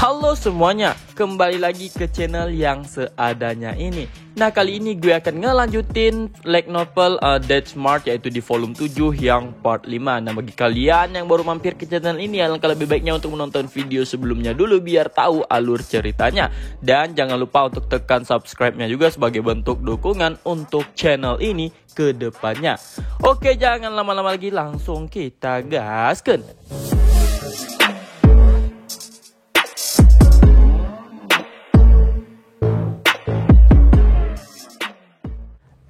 Halo semuanya, kembali lagi ke channel yang seadanya ini. Nah, kali ini gue akan ngelanjutin light novel Dead Smart, yaitu di volume 7 yang part 5. Nah, bagi kalian yang baru mampir ke channel ini, alangkah lebih baiknya untuk menonton video sebelumnya dulu biar tahu alur ceritanya. Dan jangan lupa untuk tekan subscribe-nya juga sebagai bentuk dukungan untuk channel ini ke depannya. Oke, jangan lama-lama lagi, langsung kita gaskan.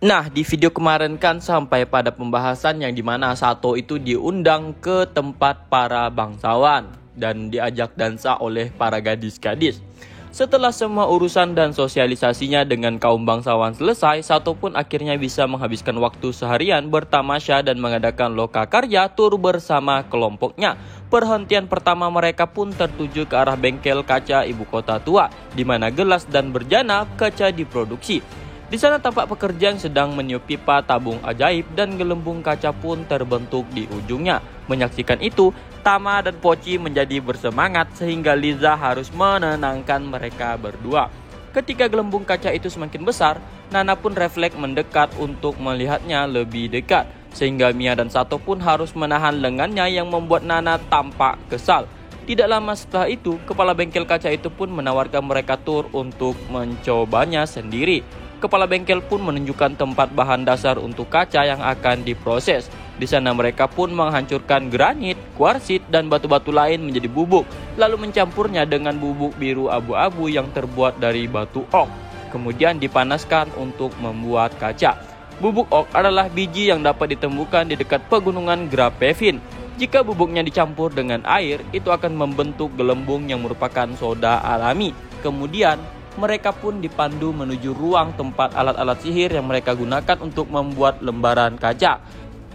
Nah, di video kemarin kan sampai pada pembahasan yang dimana Sato itu diundang ke tempat para bangsawan dan diajak dansa oleh para gadis-gadis. Setelah semua urusan dan sosialisasinya dengan kaum bangsawan selesai, Sato pun akhirnya bisa menghabiskan waktu seharian bertamasya dan mengadakan lokakarya tur bersama kelompoknya. Perhentian pertama mereka pun tertuju ke arah bengkel kaca ibu kota tua, di mana gelas dan berjana kaca diproduksi. Di sana tampak pekerja yang sedang meniup pipa tabung ajaib dan gelembung kaca pun terbentuk di ujungnya. Menyaksikan itu, Tama dan Poci menjadi bersemangat sehingga Liza harus menenangkan mereka berdua. Ketika gelembung kaca itu semakin besar, Nana pun refleks mendekat untuk melihatnya lebih dekat. Sehingga Mia dan Sato pun harus menahan lengannya yang membuat Nana tampak kesal. Tidak lama setelah itu, kepala bengkel kaca itu pun menawarkan mereka tur untuk mencobanya sendiri. Kepala bengkel pun menunjukkan tempat bahan dasar untuk kaca yang akan diproses. Di sana mereka pun menghancurkan granit, kuarsit, dan batu-batu lain menjadi bubuk, lalu mencampurnya dengan bubuk biru abu-abu yang terbuat dari batu ok. Kemudian dipanaskan untuk membuat kaca. Bubuk ok adalah biji yang dapat ditemukan di dekat pegunungan Grapevin. Jika bubuknya dicampur dengan air, itu akan membentuk gelembung yang merupakan soda alami. Kemudian mereka pun dipandu menuju ruang tempat alat-alat sihir yang mereka gunakan untuk membuat lembaran kaca.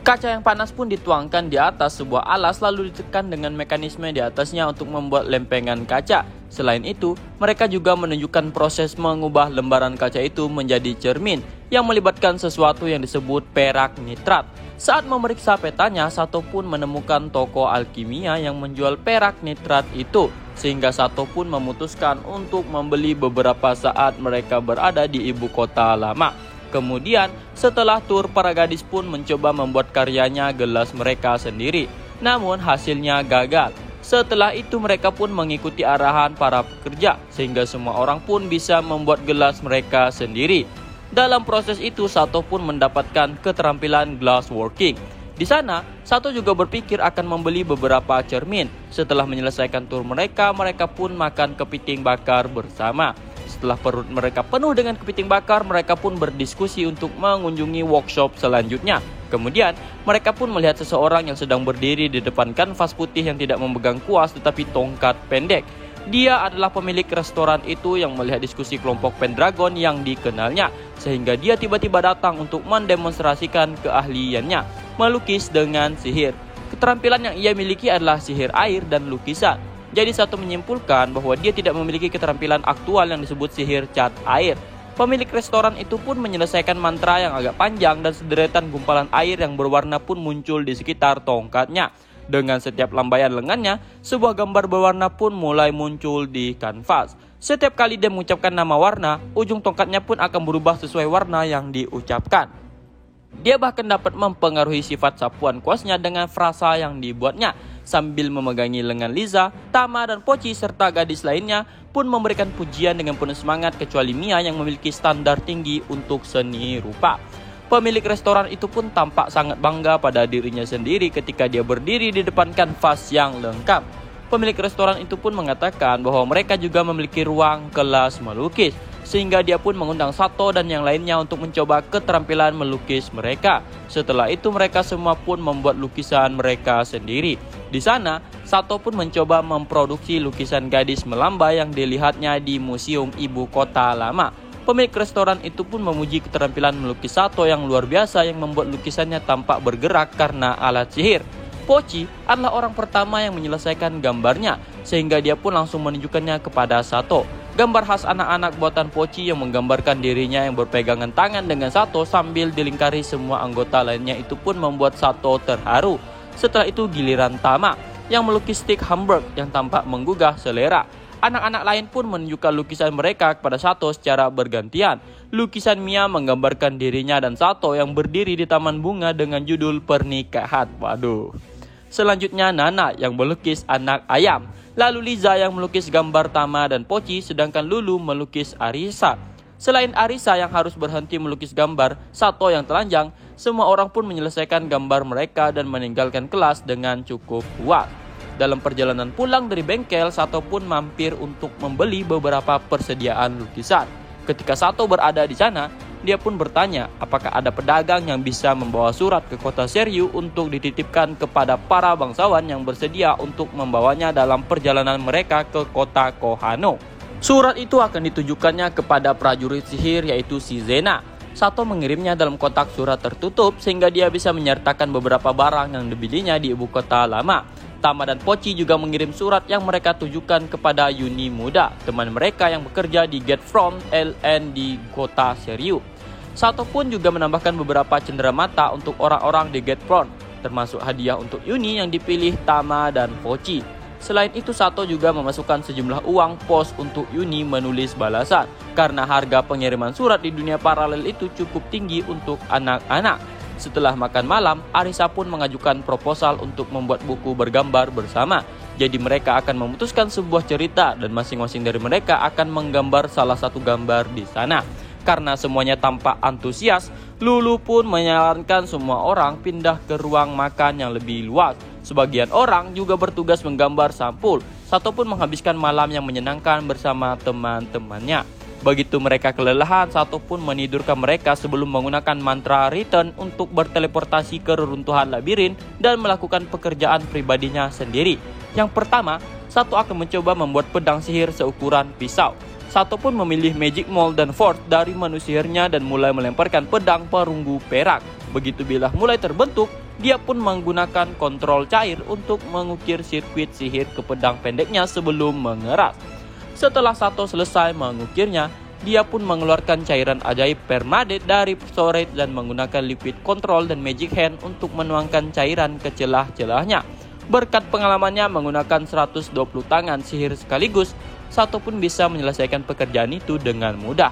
Kaca yang panas pun dituangkan di atas sebuah alas lalu ditekan dengan mekanisme di atasnya untuk membuat lempengan kaca. Selain itu, mereka juga menunjukkan proses mengubah lembaran kaca itu menjadi cermin yang melibatkan sesuatu yang disebut perak nitrat. Saat memeriksa petanya, Sato pun menemukan toko alkimia yang menjual perak nitrat itu. Sehingga Sato pun memutuskan untuk membeli beberapa saat mereka berada di ibu kota lama. Kemudian setelah tur, para gadis pun mencoba membuat karyanya gelas mereka sendiri. Namun hasilnya gagal. Setelah itu mereka pun mengikuti arahan para pekerja sehingga semua orang pun bisa membuat gelas mereka sendiri. Dalam proses itu Sato pun mendapatkan keterampilan glassworking. Di sana, Sato juga berpikir akan membeli beberapa cermin. Setelah menyelesaikan tur mereka pun makan kepiting bakar bersama. Setelah perut mereka penuh dengan kepiting bakar, mereka pun berdiskusi untuk mengunjungi workshop selanjutnya. Kemudian, mereka pun melihat seseorang yang sedang berdiri di depan kanvas putih yang tidak memegang kuas tetapi tongkat pendek. Dia adalah pemilik restoran itu yang melihat diskusi kelompok Pendragon yang dikenalnya, sehingga dia tiba-tiba datang untuk mendemonstrasikan keahliannya melukis dengan sihir. Keterampilan yang ia miliki adalah sihir air dan lukisan. Jadi Sato menyimpulkan bahwa dia tidak memiliki keterampilan aktual yang disebut sihir cat air. Pemilik restoran itu pun menyelesaikan mantra yang agak panjang dan sederetan gumpalan air yang berwarna pun muncul di sekitar tongkatnya. Dengan setiap lambaian lengannya, sebuah gambar berwarna pun mulai muncul di kanvas. Setiap kali dia mengucapkan nama warna, ujung tongkatnya pun akan berubah sesuai warna yang diucapkan. Dia bahkan dapat mempengaruhi sifat sapuan kuasnya dengan frasa yang dibuatnya. Sambil memegangi lengan Liza, Tama dan Poci serta gadis lainnya pun memberikan pujian dengan penuh semangat kecuali Mia yang memiliki standar tinggi untuk seni rupa. Pemilik restoran itu pun tampak sangat bangga pada dirinya sendiri ketika dia berdiri di depan kanvas yang lengkap. Pemilik restoran itu pun mengatakan bahwa mereka juga memiliki ruang kelas melukis, sehingga dia pun mengundang Sato dan yang lainnya untuk mencoba keterampilan melukis mereka. Setelah itu mereka semua pun membuat lukisan mereka sendiri. Di sana, Sato pun mencoba memproduksi lukisan gadis melambai yang dilihatnya di Museum Ibu Kota Lama. Pemilik restoran itu pun memuji keterampilan melukis Sato yang luar biasa yang membuat lukisannya tampak bergerak karena alat sihir. Poci adalah orang pertama yang menyelesaikan gambarnya. sehingga dia pun langsung menunjukkannya kepada Sato. Gambar khas anak-anak buatan Pochi yang menggambarkan dirinya yang berpegangan tangan dengan Sato sambil dilingkari semua anggota lainnya itu pun membuat Sato terharu. Setelah itu giliran Tama yang melukis stik Hamburg yang tampak menggugah selera. Anak-anak lain pun menunjukkan lukisan mereka kepada Sato secara bergantian. Lukisan Mia menggambarkan dirinya dan Sato yang berdiri di taman bunga dengan judul pernikahan. Waduh. Selanjutnya Nana yang melukis anak ayam. Lalu Liza yang melukis gambar Tama dan Pochi, sedangkan Lulu melukis Arisa. Selain Arisa yang harus berhenti melukis gambar Sato yang telanjang, semua orang pun menyelesaikan gambar mereka dan meninggalkan kelas dengan cukup puas. Dalam perjalanan pulang dari bengkel, Sato pun mampir untuk membeli beberapa persediaan lukisan. Ketika Sato berada di sana, dia pun bertanya apakah ada pedagang yang bisa membawa surat ke kota Seryu untuk dititipkan kepada para bangsawan yang bersedia untuk membawanya dalam perjalanan mereka ke kota Konoha. Surat itu akan ditujukannya kepada prajurit sihir yaitu si Zena. Sato mengirimnya dalam kotak surat tertutup sehingga dia bisa menyertakan beberapa barang yang dibelinya di ibu kota lama. Tama dan Pochi juga mengirim surat yang mereka tujukan kepada Yuni Muda, teman mereka yang bekerja di Gate Front LN di kota Seryu. Sato pun juga menambahkan beberapa cenderamata untuk orang-orang di Gate Front, termasuk hadiah untuk Yuni yang dipilih Tama dan Pochi. Selain itu, Sato juga memasukkan sejumlah uang pos untuk Yuni menulis balasan, karena harga pengiriman surat di dunia paralel itu cukup tinggi untuk anak-anak. Setelah makan malam, Arisa pun mengajukan proposal untuk membuat buku bergambar bersama. Jadi mereka akan memutuskan sebuah cerita dan masing-masing dari mereka akan menggambar salah satu gambar di sana. Karena semuanya tampak antusias, Lulu pun menyarankan semua orang pindah ke ruang makan yang lebih luas. Sebagian orang juga bertugas menggambar sampul. Sato pun menghabiskan malam yang menyenangkan bersama teman-temannya. Begitu mereka kelelahan, Sato pun menidurkan mereka sebelum menggunakan mantra return untuk berteleportasi ke reruntuhan labirin dan melakukan pekerjaan pribadinya sendiri. Yang pertama, Sato akan mencoba membuat pedang sihir seukuran pisau. Sato pun memilih Magic Mold dan Force dari menu sihirnya dan mulai melemparkan pedang perunggu perak. Begitu bilah mulai terbentuk, dia pun menggunakan kontrol cair untuk mengukir sirkuit sihir ke pedang pendeknya sebelum mengeras. Setelah Sato selesai mengukirnya, dia pun mengeluarkan cairan ajaib permade dari storage dan menggunakan liquid control dan magic hand untuk menuangkan cairan ke celah-celahnya. Berkat pengalamannya menggunakan 120 tangan sihir sekaligus, Sato pun bisa menyelesaikan pekerjaan itu dengan mudah.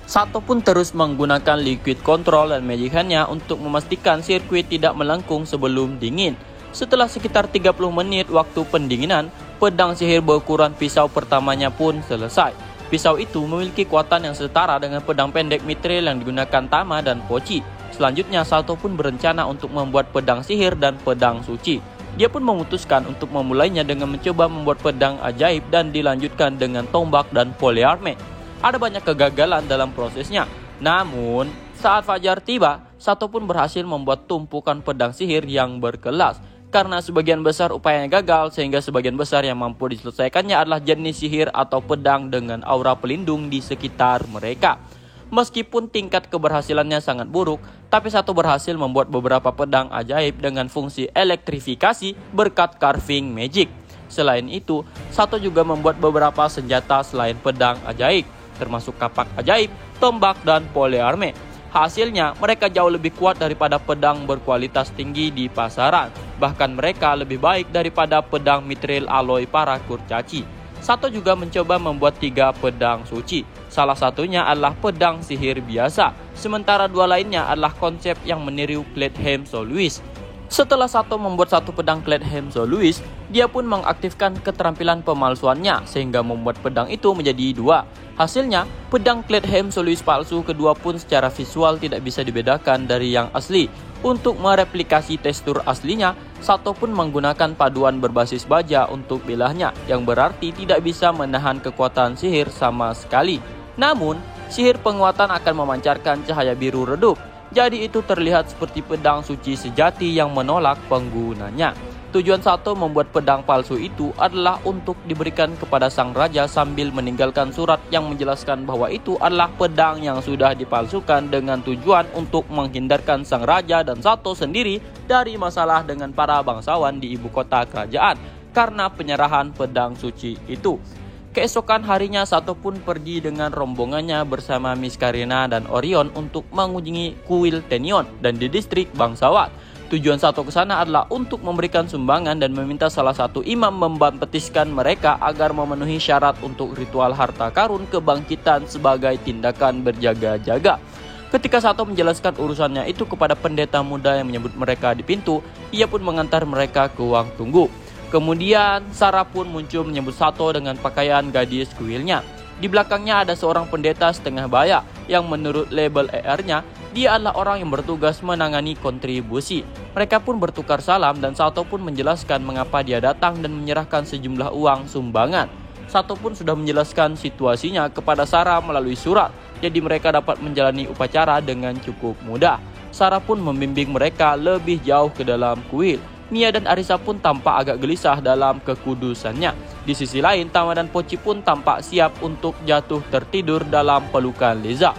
Sato pun terus menggunakan liquid control dan magic hand-nya untuk memastikan sirkuit tidak melengkung sebelum dingin. Setelah sekitar 30 menit waktu pendinginan, pedang sihir berukuran pisau pertamanya pun selesai. Pisau itu memiliki kekuatan yang setara dengan pedang pendek mithril yang digunakan Tama dan Pochi. Selanjutnya, Sato pun berencana untuk membuat pedang sihir dan pedang suci. Dia pun memutuskan untuk memulainya dengan mencoba membuat pedang ajaib dan dilanjutkan dengan tombak dan polearme. Ada banyak kegagalan dalam prosesnya. Namun, saat fajar tiba, Sato pun berhasil membuat tumpukan pedang sihir yang berkelas. Karena sebagian besar upayanya gagal, sehingga sebagian besar yang mampu diselesaikannya adalah jenis sihir atau pedang dengan aura pelindung di sekitar mereka. Meskipun tingkat keberhasilannya sangat buruk, tapi Sato berhasil membuat beberapa pedang ajaib dengan fungsi elektrifikasi berkat carving magic. Selain itu, Sato juga membuat beberapa senjata selain pedang ajaib, termasuk kapak ajaib, tombak, dan polearme. Hasilnya, mereka jauh lebih kuat daripada pedang berkualitas tinggi di pasaran. Bahkan mereka lebih baik daripada pedang mithril alloy para kurcaci. Sato juga mencoba membuat 3 pedang suci. Salah satunya adalah pedang sihir biasa, sementara 2 lainnya adalah konsep yang meniru Cledham Soloist. Setelah Sato membuat 1 pedang Cledham Soloist, dia pun mengaktifkan keterampilan pemalsuannya sehingga membuat pedang itu menjadi 2. Hasilnya, pedang Cledham Soloist palsu kedua pun secara visual tidak bisa dibedakan dari yang asli. Untuk mereplikasi tekstur aslinya, Sato pun menggunakan paduan berbasis baja untuk bilahnya, yang berarti tidak bisa menahan kekuatan sihir sama sekali. Namun, sihir penguatan akan memancarkan cahaya biru redup. Jadi itu terlihat seperti pedang suci sejati yang menolak penggunanya. Tujuan Sato membuat pedang palsu itu adalah untuk diberikan kepada sang raja sambil meninggalkan surat yang menjelaskan bahwa itu adalah pedang yang sudah dipalsukan dengan tujuan untuk menghindarkan sang raja dan Sato sendiri dari masalah dengan para bangsawan di ibu kota kerajaan. karena penyerahan pedang suci itu. Keesokan harinya Sato pun pergi dengan rombongannya bersama Miss Karina dan Orion untuk mengunjungi kuil Tenion dan di distrik bangsawan. Tujuan Sato ke sana adalah untuk memberikan sumbangan dan meminta salah satu imam membaptiskan mereka agar memenuhi syarat untuk ritual harta karun kebangkitan sebagai tindakan berjaga-jaga. Ketika Sato menjelaskan urusannya itu kepada pendeta muda yang menyambut mereka di pintu, ia pun mengantar mereka ke ruang tunggu. Kemudian Sarah pun muncul menyambut Sato dengan pakaian gadis kuilnya. Di belakangnya ada seorang pendeta setengah baya yang menurut label ER-nya, dia adalah orang yang bertugas menangani kontribusi. Mereka pun bertukar salam dan Sato pun menjelaskan mengapa dia datang dan menyerahkan sejumlah uang sumbangan. Sato pun sudah menjelaskan situasinya kepada Sarah melalui surat, jadi mereka dapat menjalani upacara dengan cukup mudah. Sarah pun membimbing mereka lebih jauh ke dalam kuil. Mia dan Arisa pun tampak agak gelisah dalam kekudusannya. Di sisi lain, Tama dan Poci pun tampak siap untuk jatuh tertidur dalam pelukan Leza.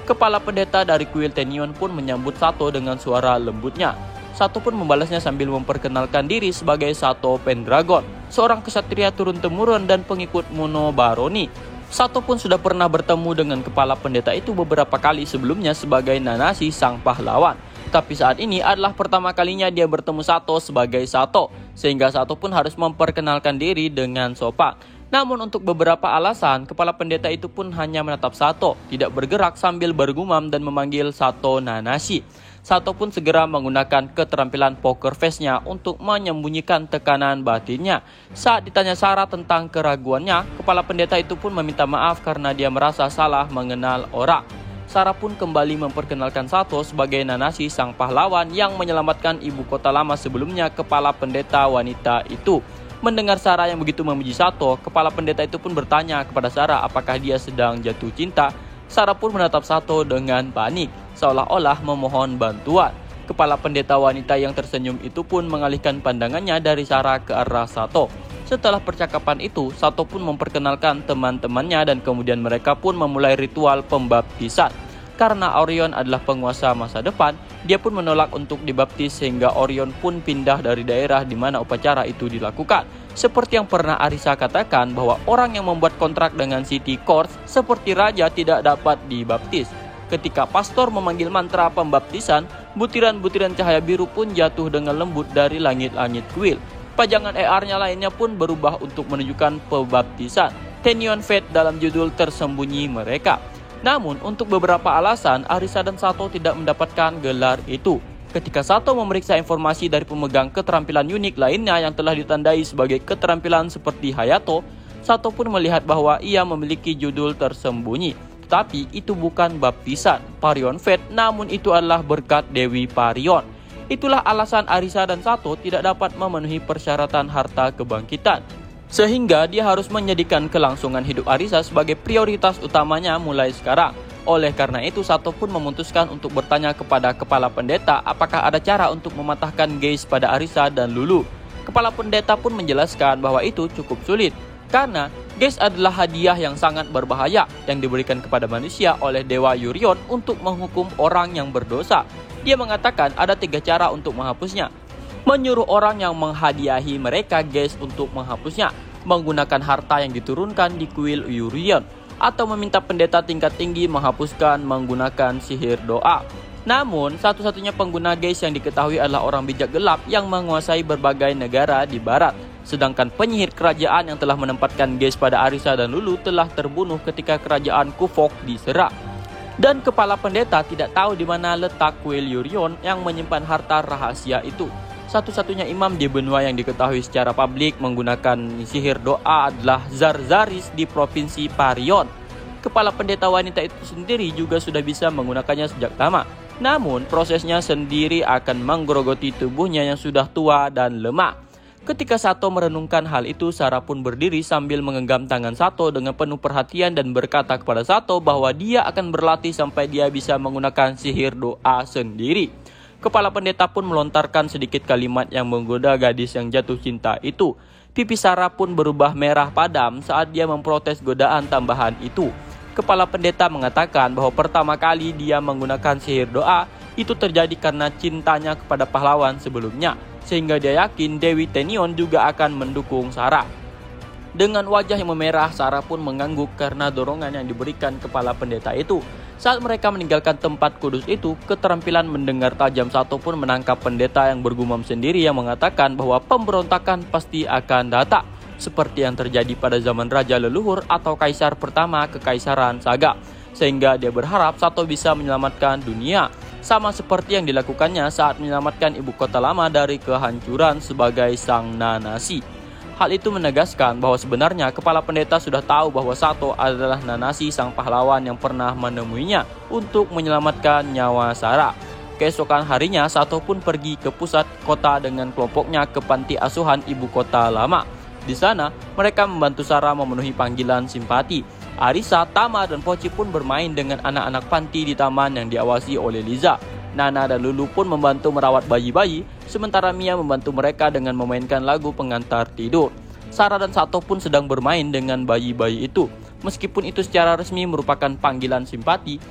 Kepala pendeta dari kuil Tenion pun menyambut Sato dengan suara lembutnya. Sato pun membalasnya sambil memperkenalkan diri sebagai Sato Pendragon, seorang kesatria turun-temurun dan pengikut Muno Baroni. Sato pun sudah pernah bertemu dengan kepala pendeta itu beberapa kali sebelumnya sebagai Nanasi sang pahlawan. Tapi saat ini adalah pertama kalinya dia bertemu Sato sebagai Sato, sehingga Sato pun harus memperkenalkan diri dengan sopan. Namun untuk beberapa alasan, kepala pendeta itu pun hanya menatap Sato, tidak bergerak sambil bergumam dan memanggil Sato Nanashi. Sato pun segera menggunakan keterampilan poker face-nya untuk menyembunyikan tekanan batinnya. Saat ditanya Sarah tentang keraguannya, kepala pendeta itu pun meminta maaf karena dia merasa salah mengenal orang. Sarah pun kembali memperkenalkan Sato sebagai Nanashi sang pahlawan yang menyelamatkan ibu kota lama sebelumnya kepala pendeta wanita itu. Mendengar Sarah yang begitu memuji Sato, kepala pendeta itu pun bertanya kepada Sarah apakah dia sedang jatuh cinta. Sarah pun menatap Sato dengan panik, seolah-olah memohon bantuan. Kepala pendeta wanita yang tersenyum itu pun mengalihkan pandangannya dari Sarah ke arah Sato. Setelah percakapan itu, Sato pun memperkenalkan teman-temannya dan kemudian mereka pun memulai ritual pembaptisan. Karena Orion adalah penguasa masa depan, dia pun menolak untuk dibaptis sehingga Orion pun pindah dari daerah di mana upacara itu dilakukan. Seperti yang pernah Arisa katakan bahwa orang yang membuat kontrak dengan City Courts seperti raja tidak dapat dibaptis. Ketika pastor memanggil mantra pembaptisan, butiran-butiran cahaya biru pun jatuh dengan lembut dari langit-langit kuil. Pajangan ER-nya lainnya pun berubah untuk menunjukkan pembaptisan Tenion Fate dalam judul tersembunyi mereka. Namun untuk beberapa alasan Arisa dan Sato tidak mendapatkan gelar itu. Ketika Sato memeriksa informasi dari pemegang keterampilan unik lainnya yang telah ditandai sebagai keterampilan seperti Hayato, Sato pun melihat bahwa ia memiliki judul tersembunyi. Tetapi itu bukan baptisan Parion Fate, namun itu adalah berkat Dewi Parion. Itulah alasan Arisa dan Sato tidak dapat memenuhi persyaratan harta kebangkitan. Sehingga dia harus menjadikan kelangsungan hidup Arisa sebagai prioritas utamanya mulai sekarang. Oleh karena itu Sato pun memutuskan untuk bertanya kepada kepala pendeta apakah ada cara untuk mematahkan gaze pada Arisa dan Lulu. Kepala pendeta pun menjelaskan bahwa itu cukup sulit. Karena gaze adalah hadiah yang sangat berbahaya yang diberikan kepada manusia oleh Dewa Yurion untuk menghukum orang yang berdosa. Dia mengatakan ada 3 cara untuk menghapusnya. Menyuruh orang yang menghadiahi mereka gaze untuk menghapusnya, menggunakan harta yang diturunkan di kuil Yurion, atau meminta pendeta tingkat tinggi menghapuskan menggunakan sihir doa. Namun, satu-satunya pengguna gaze yang diketahui adalah orang bijak gelap yang menguasai berbagai negara di barat. Sedangkan penyihir kerajaan yang telah menempatkan gaze pada Arisa dan Lulu telah terbunuh ketika kerajaan Kufok diserang. Dan kepala pendeta tidak tahu di mana letak kuil Yurion yang menyimpan harta rahasia itu. Satu-satunya imam di benua yang diketahui secara publik menggunakan sihir doa adalah Zarzaris di provinsi Parion. Kepala pendeta wanita itu sendiri juga sudah bisa menggunakannya sejak lama. Namun prosesnya sendiri akan menggerogoti tubuhnya yang sudah tua dan lemah. Ketika Sato merenungkan hal itu, Sarah pun berdiri sambil menggenggam tangan Sato dengan penuh perhatian dan berkata kepada Sato bahwa dia akan berlatih sampai dia bisa menggunakan sihir doa sendiri. Kepala pendeta pun melontarkan sedikit kalimat yang menggoda gadis yang jatuh cinta itu. Pipi Sarah pun berubah merah padam saat dia memprotes godaan tambahan itu. Kepala pendeta mengatakan bahwa pertama kali dia menggunakan sihir doa itu terjadi karena cintanya kepada pahlawan sebelumnya. sehingga dia yakin Dewi Tenion juga akan mendukung Sarah. Dengan wajah yang memerah, Sarah pun mengangguk karena dorongan yang diberikan kepala pendeta itu. Saat mereka meninggalkan tempat kudus itu, keterampilan mendengar tajam satu pun menangkap pendeta yang bergumam sendiri yang mengatakan bahwa pemberontakan pasti akan datang, seperti yang terjadi pada zaman Raja Leluhur atau Kaisar pertama Kekaisaran Saga. Sehingga dia berharap Sato bisa menyelamatkan dunia, sama seperti yang dilakukannya saat menyelamatkan ibu kota lama dari kehancuran sebagai sang Nanasi. Hal itu menegaskan bahwa sebenarnya kepala pendeta sudah tahu bahwa Sato adalah Nanasi, sang pahlawan yang pernah menemuinya untuk menyelamatkan nyawa Sarah. Keesokan harinya, Sato pun pergi ke pusat kota dengan kelompoknya ke panti asuhan ibu kota lama. Di sana, mereka membantu Sarah memenuhi panggilan simpati. Arisa, Tama, dan Pochi pun bermain dengan anak-anak panti di taman yang diawasi oleh Liza. Nana dan Lulu pun membantu merawat bayi-bayi, sementara Mia membantu mereka dengan memainkan lagu pengantar tidur. Sarah dan Sato pun sedang bermain dengan bayi-bayi itu. Meskipun itu secara resmi merupakan panggilan simpati,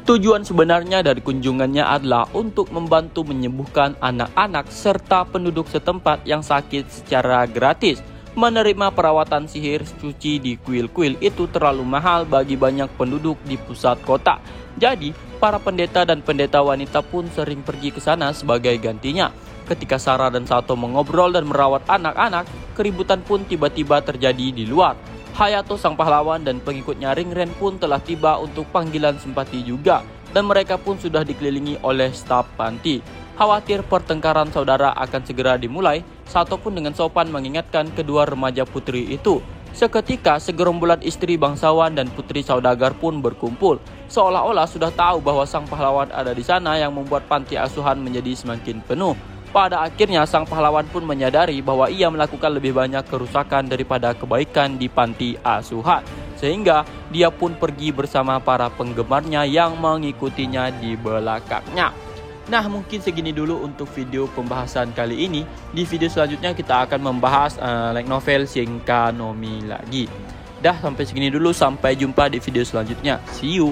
tujuan sebenarnya dari kunjungannya adalah untuk membantu menyembuhkan anak-anak serta penduduk setempat yang sakit secara gratis. Menerima perawatan sihir cuci di kuil-kuil itu terlalu mahal bagi banyak penduduk di pusat kota. Jadi, para pendeta dan pendeta wanita pun sering pergi ke sana sebagai gantinya. Ketika Sarah dan Sato mengobrol dan merawat anak-anak, keributan pun tiba-tiba terjadi di luar. Hayato, sang pahlawan, dan pengikutnya Ringren pun telah tiba untuk panggilan simpati juga, dan mereka pun sudah dikelilingi oleh staf panti. Khawatir pertengkaran saudara akan segera dimulai, Sato pun dengan sopan mengingatkan kedua remaja putri itu. Seketika segerombolan istri bangsawan dan putri saudagar pun berkumpul, seolah-olah sudah tahu bahwa sang pahlawan ada di sana yang membuat panti asuhan menjadi semakin penuh. Pada akhirnya sang pahlawan pun menyadari bahwa ia melakukan lebih banyak kerusakan daripada kebaikan di panti asuhan, sehingga dia pun pergi bersama para penggemarnya yang mengikutinya di belakangnya. Nah, mungkin segini dulu untuk video pembahasan kali ini. Di video selanjutnya kita akan membahas light novel Shinka no Mi lagi. Dah, sampai segini dulu. Sampai jumpa di video selanjutnya. See you.